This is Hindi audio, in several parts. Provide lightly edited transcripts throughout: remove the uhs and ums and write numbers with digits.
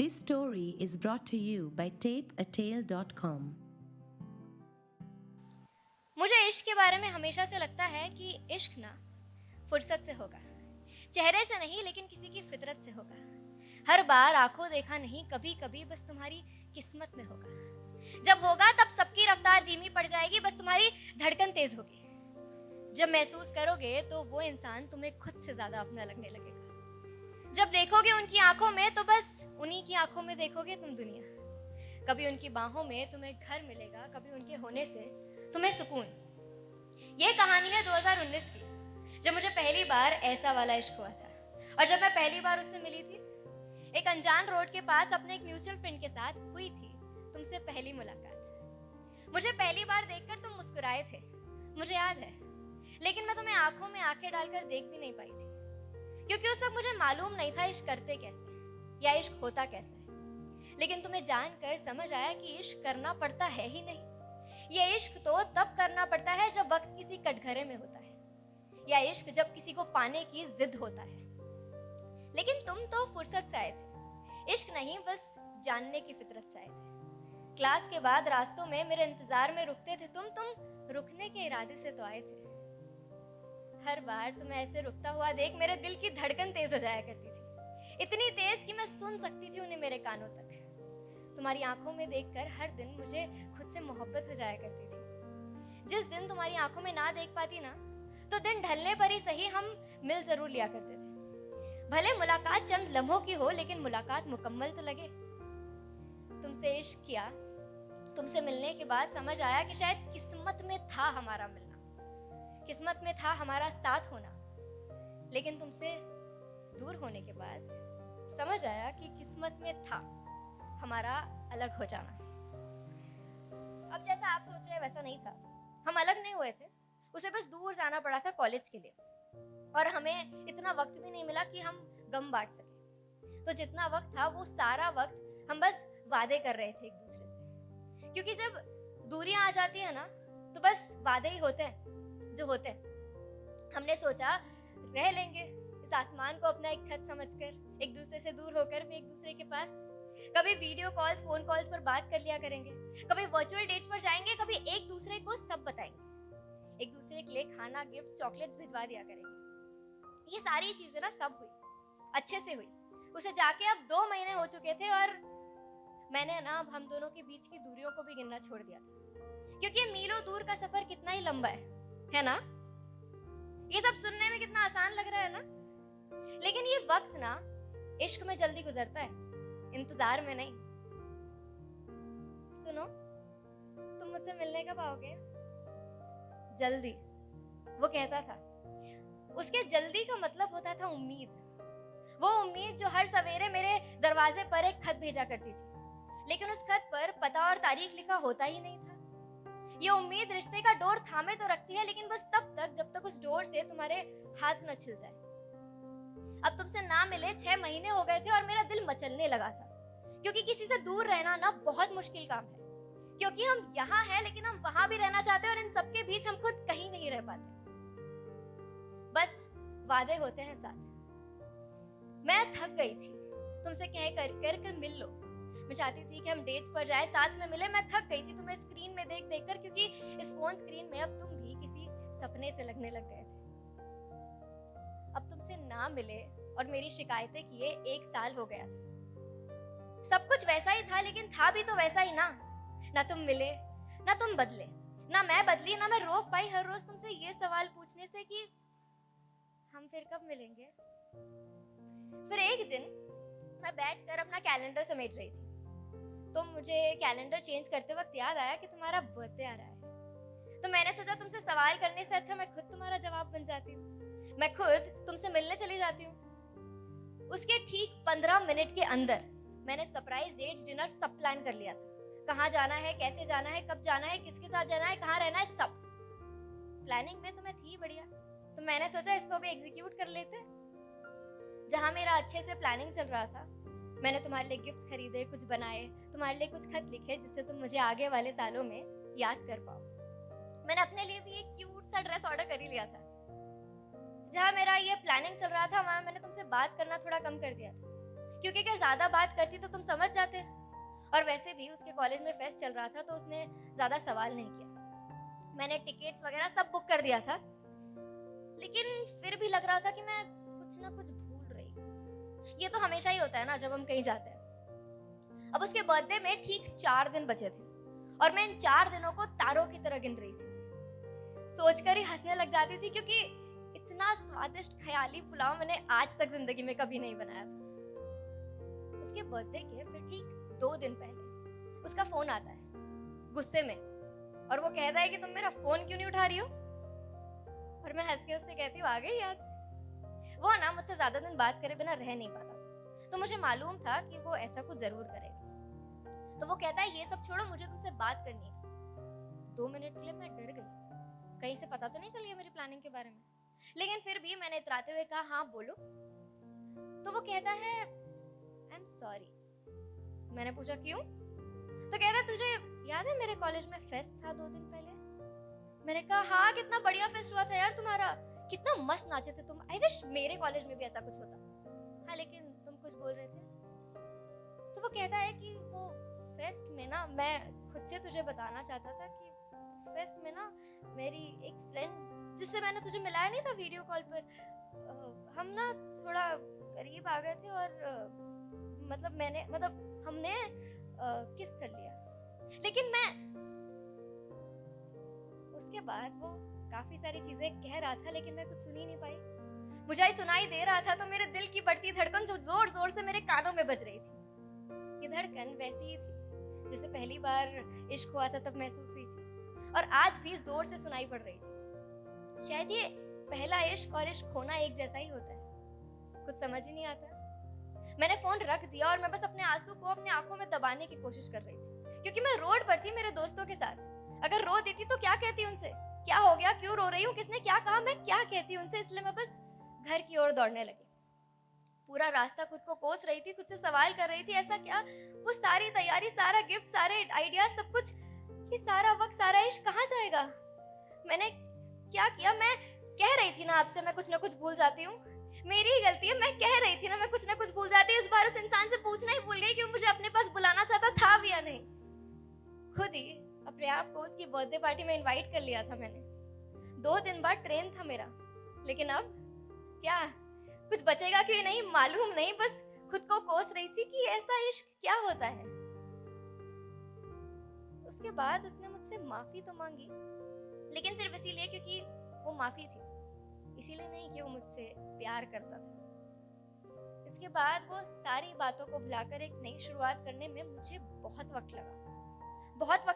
This story is brought to you by tapeatale.com. मुझे इश्क के बारे में हमेशा से लगता है कि इश्क ना फुर्सत से होगा, चेहरे से नहीं लेकिन किसी की फितरत से होगा। हर बार आंखों देखा नहीं, कभी कभी बस तुम्हारी किस्मत में होगा। जब होगा तब सबकी रफ्तार धीमी पड़ जाएगी, बस तुम्हारी धड़कन तेज होगी। जब महसूस करोगे तो वो इंसान तुम्हें खुद से ज्यादा अपना लगने लगेगा। जब देखोगे उनकी आंखों में तो बस उन्हीं की आंखों में देखोगे तुम दुनिया। कभी उनकी बाहों में तुम्हें घर मिलेगा, कभी उनके होने से तुम्हें सुकून। ये कहानी है 2019 की, जब मुझे पहली बार ऐसा वाला इश्क हुआ था। और जब मैं पहली बार उससे मिली थी, एक अनजान रोड के पास अपने एक म्यूचुअल फ्रेंड के साथ हुई थी तुमसे पहली मुलाकात। मुझे पहली बार देखकर तुम मुस्कुराए थे, मुझे याद है, लेकिन मैं तुम्हें आंखों में आंखें डालकर देख भी नहीं पाई थी, क्योंकि उस वक्त मुझे मालूम नहीं था इश्क करते कैसे या इश्क होता कैसा है। लेकिन तुम्हें जानकर समझ आया कि इश्क करना पड़ता है ही नहीं। ये इश्क तो तब करना पड़ता है जब वक्त किसी कटघरे में होता है, या इश्क जब किसी को पाने की जिद होता है। लेकिन तुम तो फुर्सत से आए थे, इश्क नहीं बस जानने की फितरत से आए थे। क्लास के बाद रास्तों में मेरे इंतजार में रुकते थे तुम रुकने के इरादे से तो आए थे। हर बार तुम्हें ऐसे रुकता हुआ देख मेरे दिल की धड़कन तेज हो जाया करती थी, इतनी तेज कि मैं सुन सकती थी उन्हें मेरे कानों तक। तुम्हारी आंखों में देखकर हर दिन मुझे खुद से मोहब्बत हो जाया करती थी। जिस दिन तुम्हारी आंखों में ना देख पाती ना, तो दिन ढलने पर ही सही हम मिल जरूर लिया करते थे। भले मुलाकात चंद लम्हों की हो, लेकिन मुलाकात मुकम्मल तो लगे। तुमसे इश्क किया, तुमसे मिलने के बाद समझ आया कि शायद किस्मत में था हमारा मिलना, किस्मत में था हमारा साथ होना। लेकिन तुमसे दूर होने के बाद समझ आया कि किस्मत में था हमारा अलग हो जाना। अब जैसा आप सोच रहे हैं वैसा नहीं था। हम अलग नहीं हुए थे, उसे बस दूर जाना पड़ा था कॉलेज के लिए, और हमें इतना वक्त भी नहीं मिला कि हम गम बांट सके। तो जितना वक्त था वो सारा वक्त हम बस वादे कर रहे थे एक दूसरे से, क्योंकि जब दूरियां आ जाती है ना तो बस वादे ही होते हैं जो होते हैं। हमने सोचा रह लेंगे इस आसमान को अपना एक छत समझकर, एक दूसरे से दूर होकर भी एक दूसरे के पास। कभी वीडियो कॉल्स, फोन कॉल्स पर बात कर लिया करेंगे, कभी वर्चुअल डेट्स पर जाएंगे, कभी एक दूसरे को सब बताएंगे, एक दूसरे के लिए खाना, गिफ्ट, चॉकलेट्स भिजवा दिया करेंगे। ये सारी चीजें ना सब हुई, अच्छे से हुई। उसे जाके अब 2 महीने हो चुके थे, और मैंने ना अब हम दोनों के बीच की दूरियों को भी गिनना छोड़ दिया था, क्योंकि मीलों दूर का सफर कितना ही लंबा है ना? ये सब सुनने में कितना आसान लग रहा है ना, लेकिन ये वक्त ना इश्क में जल्दी गुजरता है, इंतजार में नहीं। सुनो, तुम मुझसे मिलने कब आओगे? जल्दी, वो कहता था। उसके जल्दी का मतलब होता था उम्मीद। वो उम्मीद जो हर सवेरे मेरे दरवाजे पर एक खत भेजा करती थी, लेकिन उस खत पर पता और तारीख लिखा होता ही नहीं था। ये उम्मीद रिश्ते का डोर थामे तो रखती है, लेकिन बस तब तक जब तक उस डोर से तुम्हारे हाथ न छिल जाए। अब तुमसे ना मिले 6 महीने हो गए थे और मेरा दिल मचलने लगा था, क्योंकि किसी से दूर रहना ना बहुत मुश्किल काम है, क्योंकि हम यहाँ हैं लेकिन हम वहां भी रहना चाहते हैं, और इन सबके बीच हम खुद कहीं नहीं रह पाते। बस वादे होते हैं साथ। मैं थक गई थी तुमसे कह कर मिल लो। मैं चाहती थी कि हम डेट्स पर जाए, साथ में मिले। मैं थक गई थी तुम्हें स्क्रीन में देख देख कर, क्योंकि इस फोन स्क्रीन में अब तुम भी किसी सपने से लगने लग गए थे। अब तुमसे ना मिले और मेरी शिकायतें किए 1 साल हो गया था। सब कुछ वैसा ही था, लेकिन था भी तो वैसा ही ना। ना तुम मिले, ना तुम बदले, ना मैं बदली, ना मैं रोक पाई हर रोज तुमसे ये सवाल पूछने से कि हम फिर कब मिलेंगे। फिर एक दिन मैं बैठकर अपना कैलेंडर समेट रही थी, तो मुझे कैलेंडर चेंज करते वक्त याद आया कि तुम्हारा बर्थडे आ रहा है। तो मैंने सोचा तुमसे सवाल करने से अच्छा मैं खुद तुम्हारा जवाब बन जाती हूँ, मैं खुद तुमसे मिलने चली जाती हूँ। उसके ठीक 15 मिनट के अंदर मैंने सरप्राइज डेट्स, डिनर सब प्लान कर लिया था। कहाँ जाना है, कैसे जाना है, कब जाना है, किसके साथ जाना है, कहाँ रहना है, सब प्लानिंग में तो मैं थी बढ़िया। तो मैंने सोचा इसको भी एग्जीक्यूट कर लेते हैं। जहाँ मेरा अच्छे से प्लानिंग चल रहा था, मैंने तुम्हारे लिए गिफ्ट्स खरीदे, कुछ बनाए, तुम्हारे लिए कुछ खत लिखे जिससे तुम मुझे आगे वाले सालों में याद कर पाओ। मैंने अपने लिए भी एक क्यूट सा ड्रेस ऑर्डर कर ही लिया था। जहाँ मेरा ये प्लानिंग चल रहा था, वहाँ मैंने तुमसे बात करना थोड़ा कम कर दिया था, क्योंकि अगर ज़्यादा बात करती तो तुम समझ जाते। और वैसे भी उसके कॉलेज में फेस्ट चल रहा था तो उसने ज़्यादा सवाल नहीं किया। मैंने टिकट्स वगैरह सब बुक कर दिया था, लेकिन फिर भी लग रहा था कि मैं कुछ ना कुछ भूल रही हूँ। ये तो हमेशा ही होता है ना जब हम कहीं जाते हैं। अब उसके बर्थडे में ठीक 4 दिन बचे थे और मैं इन 4 दिनों को तारों की तरह गिन रही थी। सोचकर ही हंसने लग जाती थी, क्योंकि इतना स्वादिष्ट ख्याली पुलाव मैंने आज तक जिंदगी में कभी नहीं बनाया था। उसके बर्थडे के फिर ठीक 2 दिन पहले उसका फोन आता है गुस्से में, और वो कहता है कि तुम मेरा फोन क्यों नहीं उठा रही हो। और मैं हंस के उससे कहती हूँ, आ गई याद। वो ना मुझसे ज्यादा दिन बात करे बिना रह नहीं पाता, तो मुझे मालूम था कि वो ऐसा कुछ जरूर करेगा। तो वो कहता है, ये सब छोड़ो, मुझे तुमसे बात करनी है। 2 मिनट के लिए मैं डर गई, कहीं से पता तो नहीं चल गया मेरी प्लानिंग के बारे में। लेकिन फिर भी मैंने इतराते हुए कहा, हाँ बोलो। तो वो कहता है, आई एम सॉरी। मैंने पूछा क्यों? तो कहता, तुझे याद है मेरे कॉलेज में फेस्ट था 2 दिन पहले? मैंने कहा, हाँ कितना बढ़िया फेस्ट हुआ था यार तुम्हारा, कितना मस्त नाचे थे तुम। आई विश मेरे कॉलेज में भी ऐसा कुछ होता। हाँ लेकिन तुम कुछ बोल रहे थे। तो वो कहता है कि वो फेस्ट में ना, मैं खुद से तुझे बताना चाहता था कि फेस्ट में ना मेरी एक फ्रेंड जिससे मैंने तुझे मिलाया नहीं था वीडियो कॉल पर, हम ना थोड़ा करीब आ गए थे और हमने किस कर लिया। लेकिन मैं उसके बाद वो काफी सारी चीजें कह रहा था, लेकिन मैं कुछ सुन ही नहीं पाई। मुझे ही सुनाई दे रहा था तो मेरे दिल की बढ़ती धड़कन जो जोर जोर से मेरे कानों में बज रही थी। ये धड़कन वैसी ही थी जैसे पहली बार इश्क हुआ था तब महसूस हुई थी, और आज भी जोर से सुनाई पड़ रही थी। शायद ये पहला इश्क और इश्क होना एक जैसा ही होता है, कुछ समझ ही नहीं आता। मैंने फोन रख दिया और मैं बस अपने आंसू को अपने आंखों में दबाने की कोशिश कर रही थी, क्योंकि मैं रोड पर थी मेरे दोस्तों के साथ। अगर रो देती तो क्या कहती उनसे, क्या हो गया, क्यों रो रही हूँ, किसने क्या कहा, मैं क्या कहती उनसे। इसलिए मैं बस घर की ओर दौड़ने लगी। पूरा रास्ता खुद को कोस रही थी, खुद से सवाल कर रही थी, ऐसा क्या, वो सारी तैयारी, सारा गिफ्ट, सारे आइडियाज, सब कुछ, ये सारा वक्त, सारा इश्क कहाँ जाएगा। मैंने क्या किया? मैं कह रही थी ना आपसे मैं कुछ ना कुछ भूल जाती हूँ, मेरी ही गलती है। मैं कह रही थी ना मैं कुछ ना कुछ भूल जाती हूँ। इस बार उस इंसान से पूछना ही भूल गई कि वो मुझे अपने पास बुलाना चाहता था भी या नहीं। खुद ही अपने आप को उसकी बर्थडे पार्टी में इनवाइट कर लिया था मैंने। 2 दिन बाद ट्रेन था मेरा, लेकिन अब क्या कुछ बचेगा कि नहीं मालूम नहीं। बस खुद को कोस रही थी कि ऐसा इश्क क्या होता है। उसके बाद उसने मुझसे माफी तो मांगी, लेकिन सिर्फ इसीलिए क्योंकि वो माफी थी, इसीलिए नहीं कि वो मुझसे प्यार करता था। इसके बाद वो सारी बातों को भुलाकर एक नई शुरुआत करने में मुझे बहुत वक्त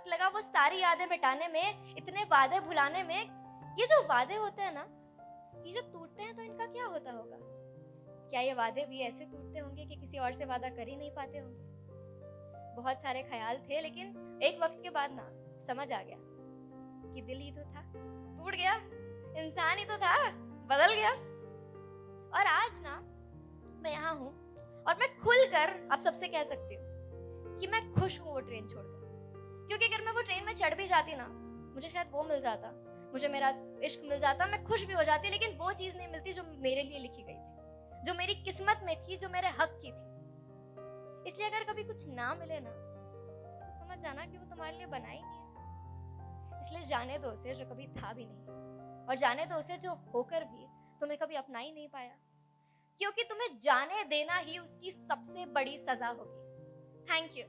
लगा। वो सारी यादें मिटाने में, इतने वादे भुलाने में। ये जो वादे होते हैं ना, ये जब टूटते हैं तो इनका क्या होता होगा? क्या ये वादे भी ऐसे टूटते होंगे कि किसी और से वादा कर ही नहीं पाते होंगे? बहुत सारे ख्याल थे, लेकिन एक वक्त के बाद ना समझ आ गया कि दिल ही तो था, टूट गया, इंसान ही तो था, बदल गया। और आज ना मैं यहाँ हूँ और मैं खुलकर आप सबसे कह सकती हूँ कि मैं खुश हूँ वो ट्रेन छोड़कर। क्योंकि अगर मैं वो ट्रेन में चढ़ भी जाती ना, मुझे शायद वो मिल जाता, मुझे मेरा इश्क मिल जाता, मैं खुश भी हो जाती, लेकिन वो चीज नहीं मिलती जो मेरे लिए लिखी गई थी, जो मेरी किस्मत में थी, जो मेरे हक की थी। इसलिए अगर कभी कुछ ना मिले ना, तो समझ जाना कि वो तुम्हारे लिए बना ही नहीं है। इसलिए जाने दो उसे जो कभी था भी नहीं, और जाने दो उसे जो होकर भी तुम्हें कभी अपना ही नहीं पाया, क्योंकि तुम्हें जाने देना ही उसकी सबसे बड़ी सजा होगी। Thank you.